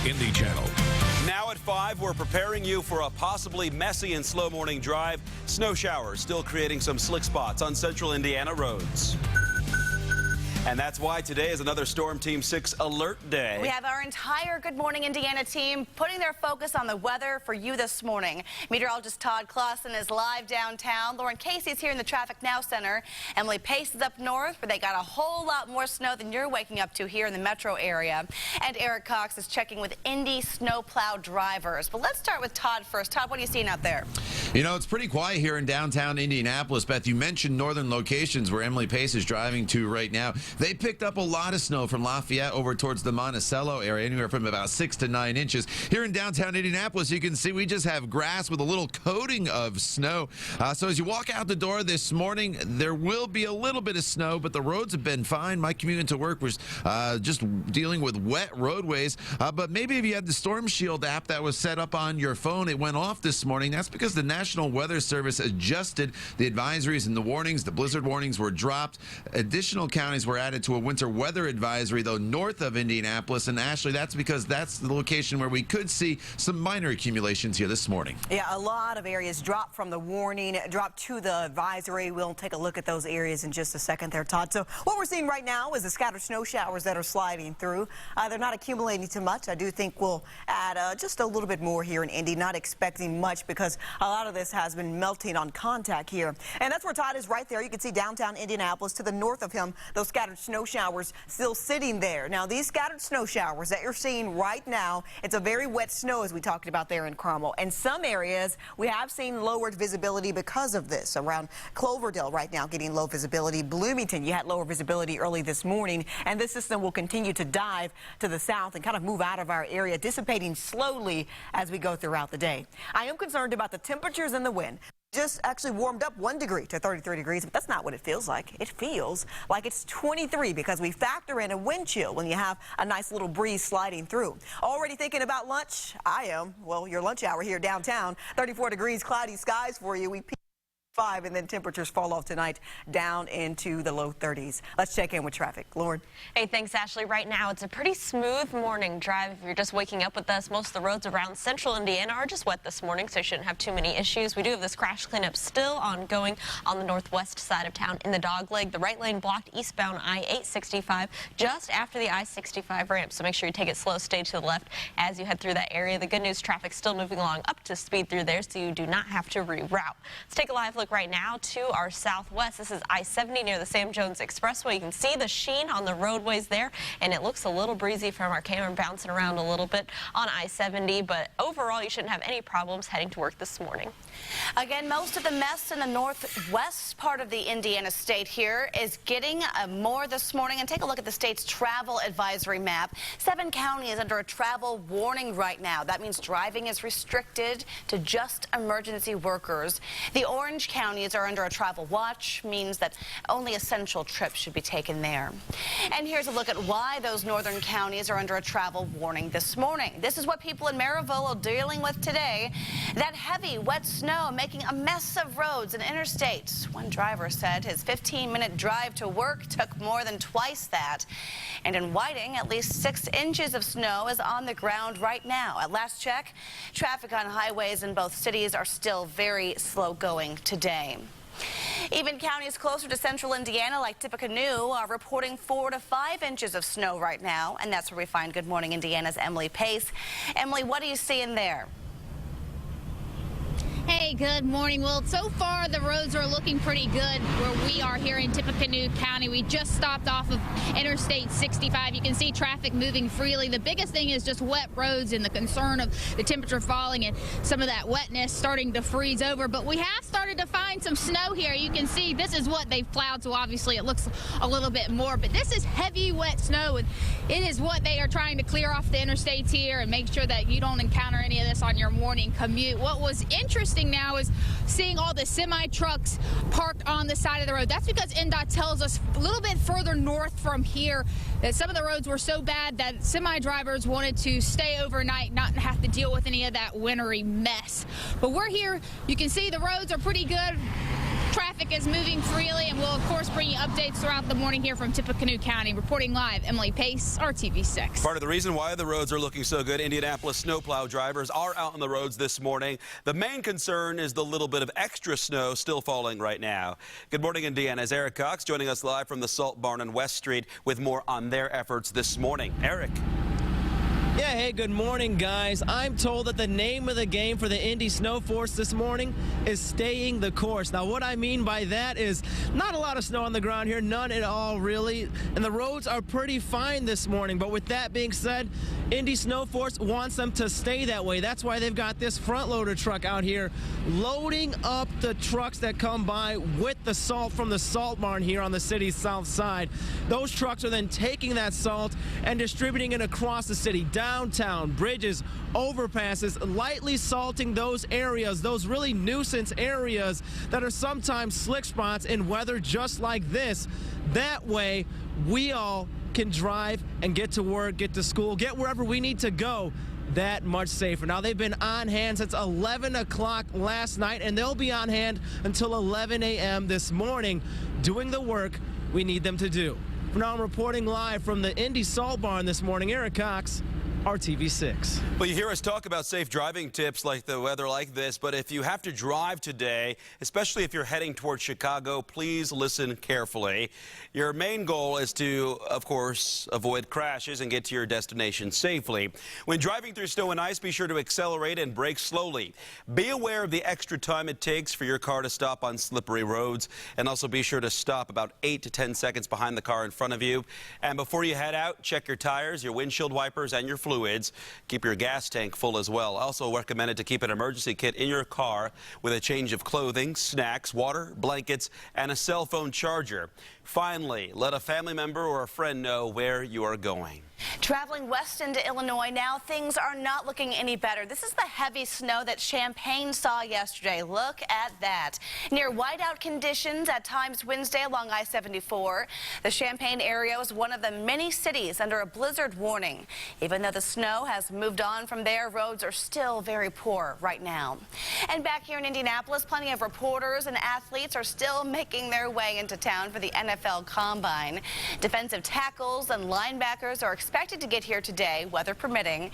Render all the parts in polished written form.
Indy Channel. Now at 5, we're preparing you for a possibly messy and slow morning drive. Snow showers still creating some slick spots on central Indiana roads. And that's why today is another Storm Team 6 alert day. We have our entire Good Morning Indiana team putting their focus on the weather for you this morning. Meteorologist Todd Clausen is live downtown. Lauren Casey's here in the Traffic Now Center. Emily Pace is up north, where they got a whole lot more snow than you're waking up to here in the metro area. And Eric Cox is checking with Indy snowplow drivers. But let's start with Todd first. Todd, what are you seeing out there? You know, it's pretty quiet here in downtown Indianapolis. Beth, you mentioned northern locations where Emily Pace is driving to right now. They picked up a lot of snow from Lafayette over towards the Monticello area, anywhere from about 6 to 9 inches. Here in downtown Indianapolis, you can see we just have grass with a little coating of snow. So as you walk out the door this morning, there will be a little bit of snow, but the roads have been fine. My commute into work was just dealing with wet roadways. But maybe if you had the Storm Shield app that was set up on your phone, it went off this morning. That's because the National Weather Service adjusted the advisories and the warnings. The blizzard warnings were dropped. Additional counties were added to a winter weather advisory, though, north of Indianapolis. And Ashley, that's because that's the location where we could see some minor accumulations here this morning. Yeah, a lot of areas dropped from the warning, dropped to the advisory. We'll take a look at those areas in just a second there, Todd. So what we're seeing right now is the scattered snow showers that are sliding through. They're not accumulating too much. I do think we'll add just a little bit more here in Indy. Not expecting much because a lot of this has been melting on contact here. And that's where Todd is right there. You can see downtown Indianapolis. To the north of him, those scattered snow showers still sitting there. Now, these scattered snow showers that you're seeing right now, it's a very wet snow, as we talked about there in Carmel. And some areas, we have seen lowered visibility because of this. Around Cloverdale right now, getting low visibility. Bloomington, you had lower visibility early this morning. And this system will continue to dive to the south and kind of move out of our area, dissipating slowly as we go throughout the day. I am concerned about the temperatures and the wind. Just actually warmed up 1 degree to 33 degrees, but that's not what it feels like. It feels like it's 23 because we factor in a wind chill when you have a nice little breeze sliding through. Already thinking about lunch? I am. Well, your lunch hour here downtown. 34 degrees, cloudy skies for you. We peak 5, and then temperatures fall off tonight down into the low 30s. Let's check in with traffic. Lauren. Hey, thanks, Ashley. Right now, it's a pretty smooth morning drive. If you're just waking up with us, most of the roads around central Indiana are just wet this morning, so you shouldn't have too many issues. We do have this crash cleanup still ongoing on the northwest side of town in the dogleg. The right lane blocked eastbound I-865 just after the I-65 ramp, so make sure you take it slow, stay to the left as you head through that area. The good news, traffic still moving along up to speed through there, so you do not have to reroute. Let's take a live look right now to our southwest. This is I-70 near the Sam Jones Expressway. You can see the sheen on the roadways there, and it looks a little breezy from our camera, bouncing around a little bit on I-70, but overall you shouldn't have any problems heading to work this morning. Again, most of the mess in the northwest part of the Indiana state here is getting more this morning. And take a look at the state's travel advisory map. 7 counties under a travel warning right now. That means driving is restricted to just emergency workers. The orange counties are under a travel watch, means that only essential trips should be taken there. And here's a look at why those northern counties are under a travel warning this morning. This is what people in Maryville are dealing with today. That heavy, wet snow making a mess of roads and interstates. One driver said his 15-minute drive to work took more than twice that. And in Whiting, at least 6 inches of snow is on the ground right now. At last check, traffic on highways in both cities are still very slow going today. Even counties closer to central Indiana, like Tippecanoe, are reporting 4 to 5 inches of snow right now. And that's where we find Good Morning Indiana's Emily Pace. Emily, what are you seeing there? Hey, good morning. Well, so far the roads are looking pretty good where we are here in Tippecanoe County. We just stopped off of Interstate 65. You can see traffic moving freely. The biggest thing is just wet roads and the concern of the temperature falling and some of that wetness starting to freeze over. But we have started to find some snow here. You can see this is what they've plowed, so obviously it looks a little bit more. But this is heavy, wet snow, and it is what they are trying to clear off the interstates here and make sure that you don't encounter any of this on your morning commute. What was interesting now is seeing all the semi trucks parked on the side of the road. That's because NDOT tells us a little bit further north from here that some of the roads were so bad that semi drivers wanted to stay overnight, not have to deal with any of that wintry mess. But we're here. You can see the roads are pretty good. Traffic traffic is moving freely, and we'll, of course, bring you updates throughout the morning here from Tippecanoe County. Reporting live, Emily Pace, RTV6. Part of the reason why the roads are looking so good, Indianapolis snowplow drivers are out on the roads this morning. The main concern is the little bit of extra snow still falling right now. Good morning, Indiana's Eric Cox joining us live from the Salt Barn on West Street with more on their efforts this morning. Eric. Yeah, hey, good morning, guys. I'm told that the name of the game for the Indy Snow Force this morning is staying the course. Now, what I mean by that is not a lot of snow on the ground here, none at all, really. And the roads are pretty fine this morning. But with that being said, Indy Snow Force wants them to stay that way. That's why they've got this front loader truck out here loading up the trucks that come by with the salt from the salt barn here on the city's south side. Those trucks are then taking that salt and distributing it across the city, downtown, bridges, overpasses, lightly salting those areas, those really nuisance areas that are sometimes slick spots in weather just like this. That way, we all can drive and get to work, get to school, get wherever we need to go that much safer. Now, they've been on hand since 11 o'clock last night, and they'll be on hand until 11 a.m. this morning doing the work we need them to do. For now, I'm reporting live from the Indy Salt Barn this morning. Eric Cox, RTV6. Well, you hear us talk about safe driving tips like the weather like this, but if you have to drive today, especially if you're heading towards Chicago, please listen carefully. Your main goal is to, of course, avoid crashes and get to your destination safely. When driving through snow and ice, be sure to accelerate and brake slowly. Be aware of the extra time it takes for your car to stop on slippery roads, and also be sure to stop about 8 to 10 seconds behind the car in front of you. And before you head out, check your tires, your windshield wipers, and your fluids. Keep your gas tank full as well. Also recommended to keep an emergency kit in your car with a change of clothing, snacks, water, blankets, and a cell phone charger. Finally, let a family member or a friend know where you are going. Traveling west into Illinois now, things are not looking any better. This is the heavy snow that Champaign saw yesterday. Look at that. Near whiteout conditions at times Wednesday along I-74. The Champaign area was one of the many cities under a blizzard warning. Even though the snow has moved on from there, roads are still very poor right now. And back here in Indianapolis, plenty of reporters and athletes are still making their way into town for the NFL Combine. Defensive tackles and linebackers are expected to get here today, weather permitting.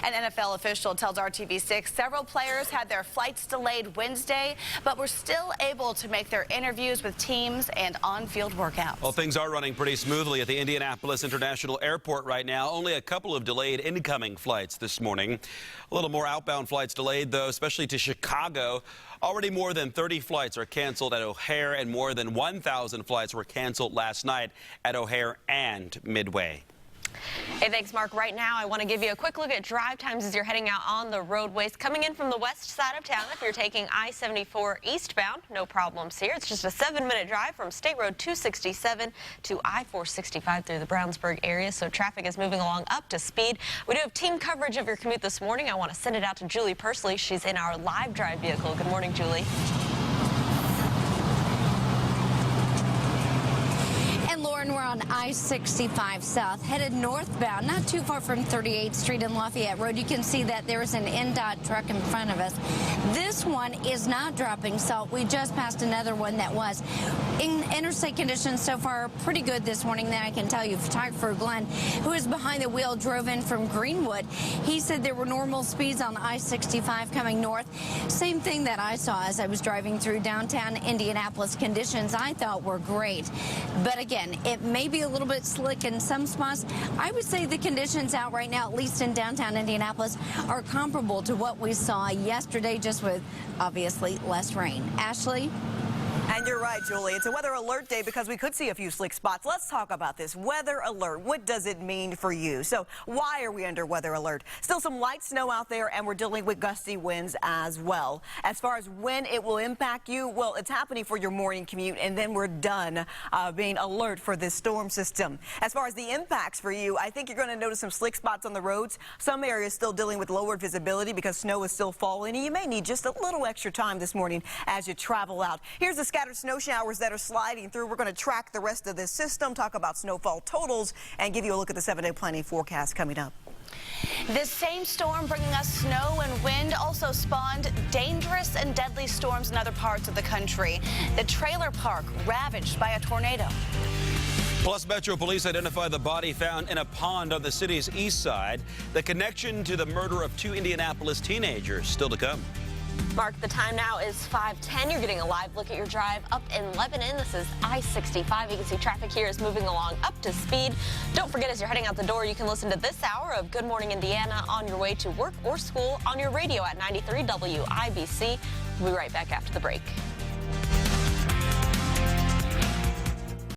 An NFL official tells RTV6 several players had their flights delayed Wednesday, but were still able to make their interviews with teams and on-field workouts. Well, things are running pretty smoothly at the Indianapolis International Airport right now. Only a couple of delayed incoming flights this morning. A little more outbound flights delayed, though, especially to Chicago. Already more than 30 flights are canceled at O'Hare, and more than 1,000 flights were canceled last night at O'Hare and Midway. Hey, thanks, Mark. Right now, I want to give you a quick look at drive times as you're heading out on the roadways. Coming in from the west side of town, if you're taking I-74 eastbound, no problems here. It's just a 7-minute drive from State Road 267 to I-465 through the Brownsburg area, so traffic is moving along up to speed. We do have team coverage of your commute this morning. I want to send it out to Julie Pursley. She's in our live drive vehicle. Good morning, Julie. Lauren, we're on I-65 South, headed northbound, not too far from 38th Street and Lafayette Road. You can see that there's an NDOT truck in front of us. This one is not dropping salt. We just passed another one that was. In interstate conditions so far, pretty good this morning. Then I can tell you, photographer Glenn, who is behind the wheel, drove in from Greenwood. He said there were normal speeds on I-65 coming north. Same thing that I saw as I was driving through downtown Indianapolis. Conditions I thought were great. But again, it may be a little bit slick in some spots. I would say the conditions out right now, at least in downtown Indianapolis, are comparable to what we saw yesterday, just with obviously less rain. Ashley? And you're right, Julie. It's a weather alert day because we could see a few slick spots. Let's talk about this weather alert. What does it mean for you? So why are we under weather alert? Still some light snow out there, and we're dealing with gusty winds as well. As far as when it will impact you, well, it's happening for your morning commute, and then we're done being alert for this storm system. As far as the impacts for you, I think you're going to notice some slick spots on the roads. Some areas still dealing with lowered visibility because snow is still falling, and you may need just a little extra time this morning as you travel out. Here's the scattered snow showers that are sliding through. We're going to track the rest of this system, talk about snowfall totals, and give you a look at the 7-day planning forecast coming up. This same storm bringing us snow and wind also spawned dangerous and deadly storms in other parts of the country. The trailer park ravaged by a tornado. Plus, Metro Police identify the body found in a pond on the city's east side. The connection to the murder of 2 Indianapolis teenagers still to come. Mark, the time now is 5:10. You're getting a live look at your drive up in Lebanon. This is I-65. You can see traffic here is moving along up to speed. Don't forget, as you're heading out the door, you can listen to this hour of Good Morning Indiana on your way to work or school on your radio at 93 WIBC. We'll be right back after the break.